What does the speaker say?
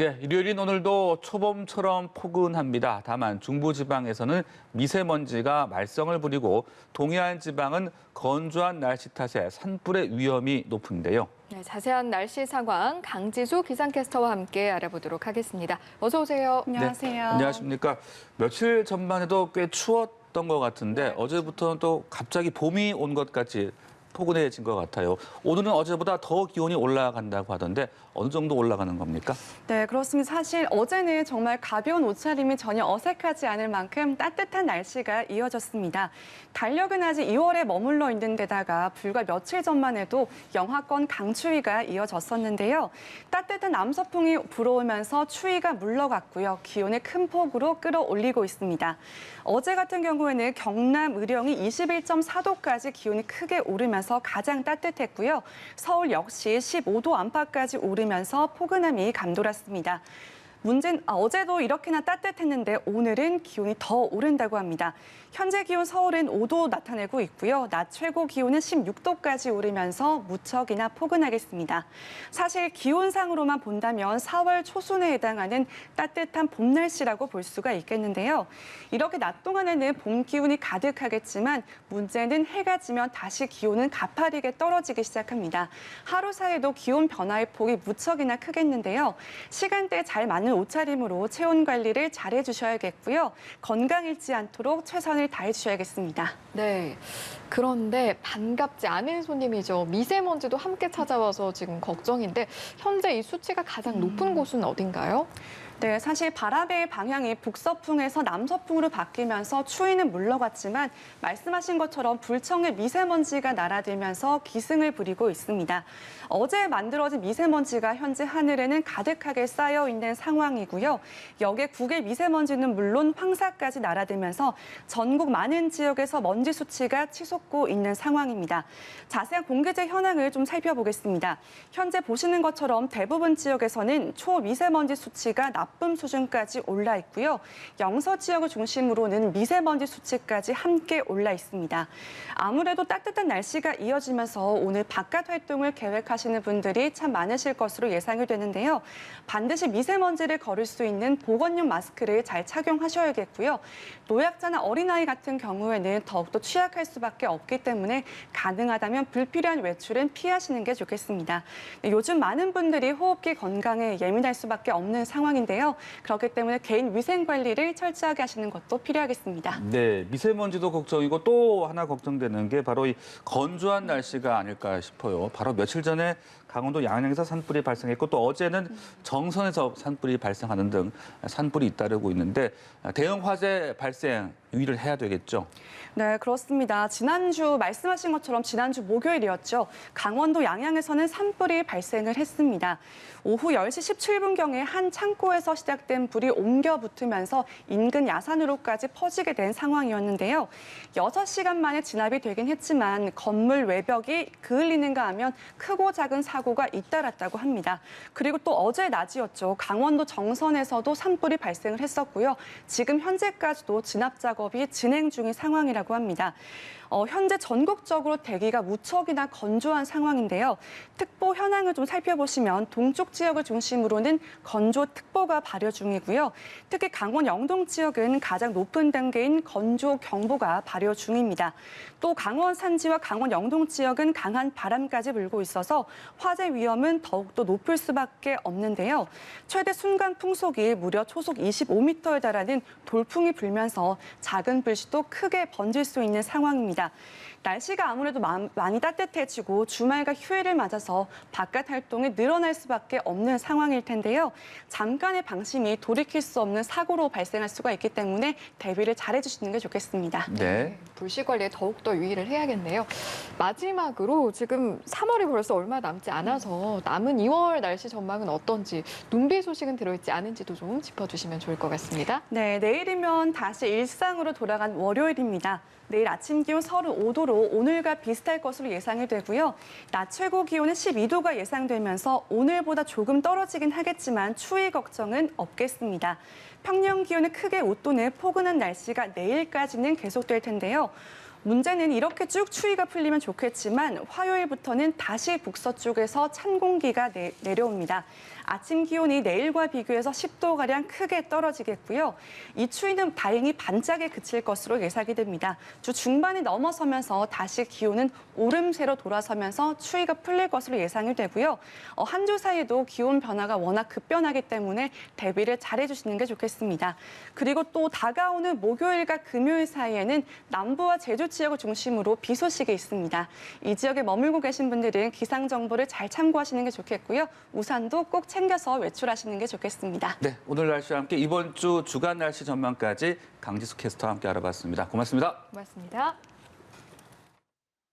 네, 일요일인 오늘도 초봄처럼 포근합니다. 다만 중부지방에서는 미세먼지가 말썽을 부리고 동해안 지방은 건조한 날씨 탓에 산불의 위험이 높은데요. 네, 자세한 날씨 상황 강지수 기상캐스터와 함께 알아보도록 하겠습니다. 어서 오세요. 안녕하세요. 네, 안녕하십니까. 며칠 전만 해도 꽤 추웠던 것 같은데 어제부터는 또 갑자기 봄이 온 것 같이 포근해진 것 같아요. 오늘은 어제보다 더 기온이 올라간다고 하던데 어느 정도 올라가는 겁니까? 네, 그렇습니다. 사실 어제는 정말 가벼운 옷차림이 전혀 어색하지 않을 만큼 따뜻한 날씨가 이어졌습니다. 달력은 아직 2월에 머물러 있는 데다가 불과 며칠 전만 해도 영하권 강추위가 이어졌었는데요. 따뜻한 남서풍이 불어오면서 추위가 물러갔고요. 기온을 큰 폭으로 끌어올리고 있습니다. 어제 같은 경우에는 경남 의령이 21.4도까지 기온이 크게 오르면서 가장 따뜻했고요. 서울 역시 15도 안팎까지 오르면서 포근함이 감돌았습니다. 문제는 어제도 이렇게나 따뜻했는데 오늘은 기온이 더 오른다고 합니다. 현재 기온 서울은 5도 나타내고 있고요. 낮 최고 기온은 16도까지 오르면서 무척이나 포근하겠습니다. 사실 기온상으로만 본다면 4월 초순에 해당하는 따뜻한 봄 날씨라고 볼 수가 있겠는데요. 이렇게 낮 동안에는 봄 기운이 가득하겠지만 문제는 해가 지면 다시 기온은 가파르게 떨어지기 시작합니다. 하루 사이에도 기온 변화의 폭이 무척이나 크겠는데요. 시간대에 잘 맞는 옷차림으로 체온 관리를 잘 해주셔야겠고요. 건강 잃지 않도록 최선을 다해주셔야겠습니다. 네, 그런데 반갑지 않은 손님이죠. 미세먼지도 함께 찾아와서 지금 걱정인데 현재 이 수치가 가장 높은 곳은 어딘가요? 네, 사실 바람의 방향이 북서풍에서 남서풍으로 바뀌면서 추위는 물러갔지만 말씀하신 것처럼 불청의 미세먼지가 날아들면서 기승을 부리고 있습니다. 어제 만들어진 미세먼지가 현재 하늘에는 가득하게 쌓여 있는 상황이고요. 여기에 국외 미세먼지는 물론 황사까지 날아들면서 전국 많은 지역에서 먼지 수치가 치솟고 있는 상황입니다. 자세한 공기질 현황을 좀 살펴보겠습니다. 현재 보시는 것처럼 대부분 지역에서는 초미세먼지 수치가 나쁨 수준까지 올라 있고요. 영서 지역을 중심으로는 미세먼지 수치까지 함께 올라 있습니다. 아무래도 따뜻한 날씨가 이어지면서 오늘 바깥 활동을 계획하시는 분들이 참 많으실 것으로 예상이 되는데요. 반드시 미세먼지를 거를 수 있는 보건용 마스크를 잘 착용하셔야겠고요. 노약자나 어린아이 같은 경우에는 더욱더 취약할 수밖에 없기 때문에 가능하다면 불필요한 외출은 피하시는 게 좋겠습니다. 요즘 많은 분들이 호흡기 건강에 예민할 수밖에 없는 상황인데요. 그렇기 때문에 개인 위생 관리를 철저하게 하시는 것도 필요하겠습니다. 네, 미세먼지도 걱정이고 또 하나 걱정되는 게 바로 이 건조한 날씨가 아닐까 싶어요. 바로 며칠 전에 강원도 양양에서 산불이 발생했고 또 어제는 정선에서 산불이 발생하는 등 산불이 잇따르고 있는데 대형 화재 발생 유의를 해야 되겠죠. 네, 그렇습니다. 지난주 말씀하신 것처럼 지난주 목요일이었죠. 강원도 양양에서는 산불이 발생을 했습니다. 오후 10시 17분경에 한 창고에서 시작된 불이 옮겨 붙으면서 인근 야산으로까지 퍼지게 된 상황이었는데요. 6시간 만에 진압이 되긴 했지만 건물 외벽이 그을리는가 하면 크고 작은 사고가 잇따랐다고 합니다. 그리고 또 어제 낮이었죠. 강원도 정선에서도 산불이 발생을 했었고요. 지금 현재까지도 진압 작업이 진행 중인 상황이라고 합니다. 현재 전국적으로 대기가 무척이나 건조한 상황인데요. 특보 현황을 좀 살펴보시면 동쪽 지역을 중심으로는 건조특보가 발효 중이고요. 특히 강원 영동 지역은 가장 높은 단계인 건조경보가 발효 중입니다. 또 강원 산지와 강원 영동 지역은 강한 바람까지 불고 있어서 화재 위험은 더욱더 높을 수밖에 없는데요. 최대 순간 풍속이 무려 초속 25m에 달하는 돌풍이 불면서 작은 불씨도 크게 번질 수 있는 상황입니다. 날씨가 아무래도 많이 따뜻해지고 주말과 휴일을 맞아서 바깥 활동이 늘어날 수밖에 없는 상황일 텐데요. 잠깐의 방심이 돌이킬 수 없는 사고로 발생할 수가 있기 때문에 대비를 잘 해주시는 게 좋겠습니다. 네. 불씨 관리에 더욱더 유의를 해야겠네요. 마지막으로 지금 3월이 벌써 얼마 남지 않아서 남은 2월 날씨 전망은 어떤지, 눈비 소식은 들어있지 않은지도 좀 짚어주시면 좋을 것 같습니다. 네, 내일이면 다시 일상으로 돌아간 월요일입니다. 내일 아침 기온 35도로 오늘과 비슷할 것으로 예상이 되고요. 낮 최고 기온은 12도가 예상되면서 오늘보다 조금 떨어지긴 하겠지만 추위 걱정은 없겠습니다. 평년 기온을 크게 웃도는 포근한 날씨가 내일까지는 계속될 텐데요. 문제는 이렇게 쭉 추위가 풀리면 좋겠지만 화요일부터는 다시 북서쪽에서 찬 공기가 내려옵니다. 아침 기온이 내일과 비교해서 10도가량 크게 떨어지겠고요. 이 추위는 다행히 반짝에 그칠 것으로 예상이 됩니다. 주 중반이 넘어서면서 다시 기온은 오름세로 돌아서면서 추위가 풀릴 것으로 예상이 되고요. 한 주 사이에도 기온 변화가 워낙 급변하기 때문에 대비를 잘해주시는 게 좋겠습니다. 그리고 또 다가오는 목요일과 금요일 사이에는 남부와 제주 지역을 중심으로 비 소식이 있습니다. 이 지역에 머물고 계신 분들은 기상 정보를 잘 참고하시는 게 좋겠고요. 우산도 꼭 챙겨서 외출하시는 게 좋겠습니다. 네, 오늘 날씨와 함께 이번 주 주간 날씨 전망까지 강지수 캐스터와 함께 알아봤습니다. 고맙습니다. 고맙습니다.